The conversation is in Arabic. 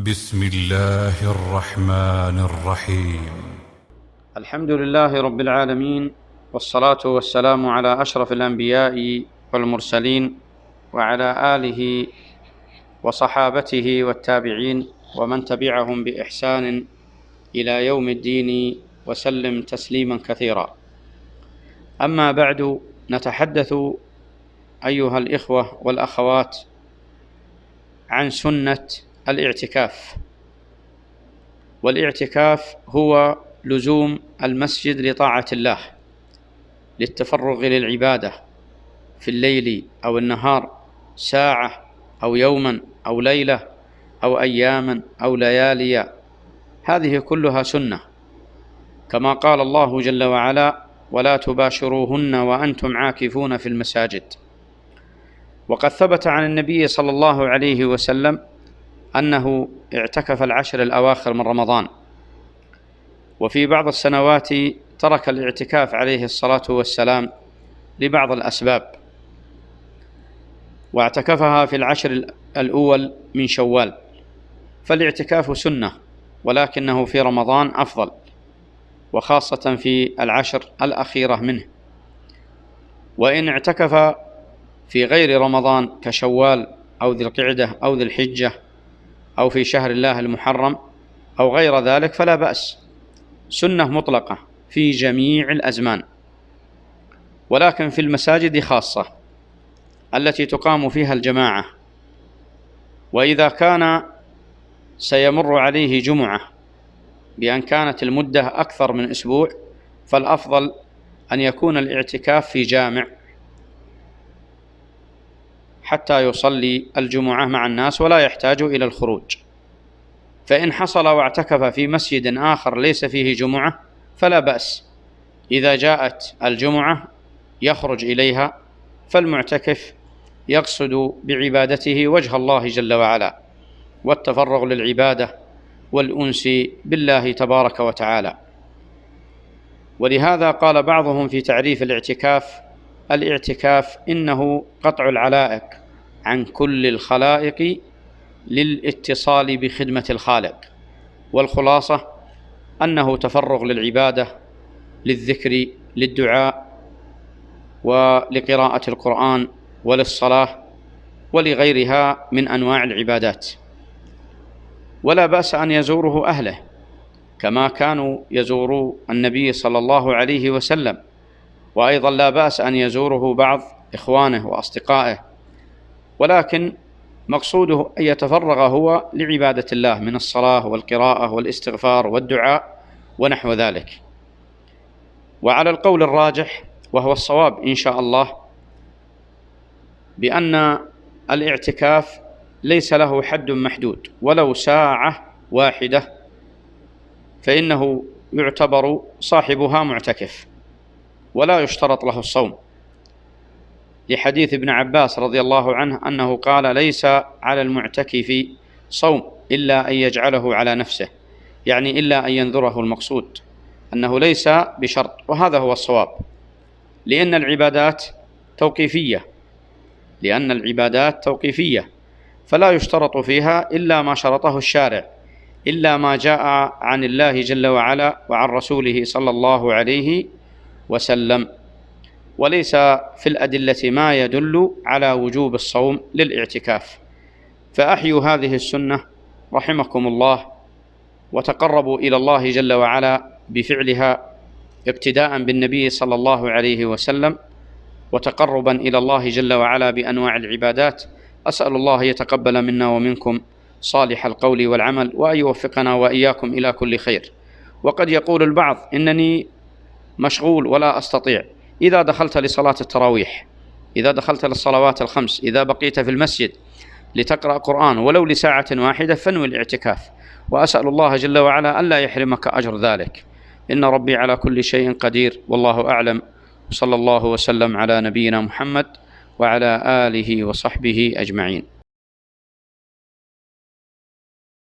بسم الله الرحمن الرحيم. الحمد لله رب العالمين، والصلاة والسلام على أشرف الأنبياء والمرسلين، وعلى آله وصحابته والتابعين ومن تبعهم بإحسان إلى يوم الدين، وسلم تسليما كثيرا. أما بعد، نتحدث أيها الإخوة والأخوات عن سنة الاعتكاف. والاعتكاف هو لزوم المسجد لطاعة الله، للتفرغ للعبادة في الليل أو النهار، ساعة أو يوما أو ليلة أو أياما أو ليالي، هذه كلها سنة، كما قال الله جل وعلا: ولا تباشروهن وأنتم عاكفون في المساجد. وقد ثبت عن النبي صلى الله عليه وسلم أنه اعتكف العشر الأواخر من رمضان، وفي بعض السنوات ترك الاعتكاف عليه الصلاة والسلام لبعض الأسباب، واعتكفها في العشر الأول من شوال. فالاعتكاف سنة، ولكنه في رمضان أفضل، وخاصة في العشر الأخيرة منه. وإن اعتكف في غير رمضان كشوال أو ذي القعدة أو ذي الحجة أو في شهر الله المحرم أو غير ذلك فلا بأس، سنة مطلقة في جميع الأزمان، ولكن في المساجد خاصة التي تقام فيها الجماعة. وإذا كان سيمر عليه جمعة بأن كانت المدة أكثر من أسبوع، فالأفضل أن يكون الاعتكاف في جامع حتى يصلي الجمعة مع الناس ولا يحتاج إلى الخروج. فإن حصل واعتكف في مسجد آخر ليس فيه جمعة فلا بأس، إذا جاءت الجمعة يخرج إليها، فالمعتكف يقصد بعبادته وجه الله جل وعلا، والتفرغ للعبادة والأنس بالله تبارك وتعالى. ولهذا قال بعضهم في تعريف الاعتكاف: الاعتكاف إنه قطع العلائق عن كل الخلائق للاتصال بخدمة الخالق. والخلاصة أنه تفرغ للعبادة، للذكر، للدعاء، ولقراءة القرآن، وللصلاة، ولغيرها من أنواع العبادات. ولا بأس أن يزوره أهله كما كانوا يزوروا النبي صلى الله عليه وسلم، وأيضا لا بأس أن يزوره بعض إخوانه وأصدقائه، ولكن مقصوده أن يتفرغ هو لعبادة الله من الصلاة والقراءة والاستغفار والدعاء ونحو ذلك. وعلى القول الراجح وهو الصواب إن شاء الله، بأن الاعتكاف ليس له حد محدود، ولو ساعة واحدة فإنه يعتبر صاحبها معتكف، ولا يشترط له الصوم، لحديث ابن عباس رضي الله عنه أنه قال: ليس على المعتكف صوم إلا أن يجعله على نفسه، يعني إلا أن ينذره. المقصود أنه ليس بشرط، وهذا هو الصواب، لأن العبادات توقيفية، فلا يشترط فيها إلا ما شرطه الشارع، إلا ما جاء عن الله جل وعلا وعن رسوله صلى الله عليه وسلم. وليس في الأدلة ما يدل على وجوب الصوم للاعتكاف. فأحيوا هذه السنة رحمكم الله، وتقربوا إلى الله جل وعلا بفعلها اقتداء بالنبي صلى الله عليه وسلم، وتقربا إلى الله جل وعلا بأنواع العبادات. أسأل الله يتقبل منا ومنكم صالح القول والعمل، وأن يوفقنا وإياكم إلى كل خير. وقد يقول البعض: إنني مشغول ولا أستطيع. إذا دخلت لصلاة التراويح، إذا دخلت للصلوات الخمس، إذا بقيت في المسجد لتقرأ قرآن ولو لساعة واحدة، فانوي الاعتكاف، وأسأل الله جل وعلا ألا يحرمك أجر ذلك. إن ربي على كل شيء قدير، والله أعلم. صلى الله وسلم على نبينا محمد وعلى آله وصحبه أجمعين.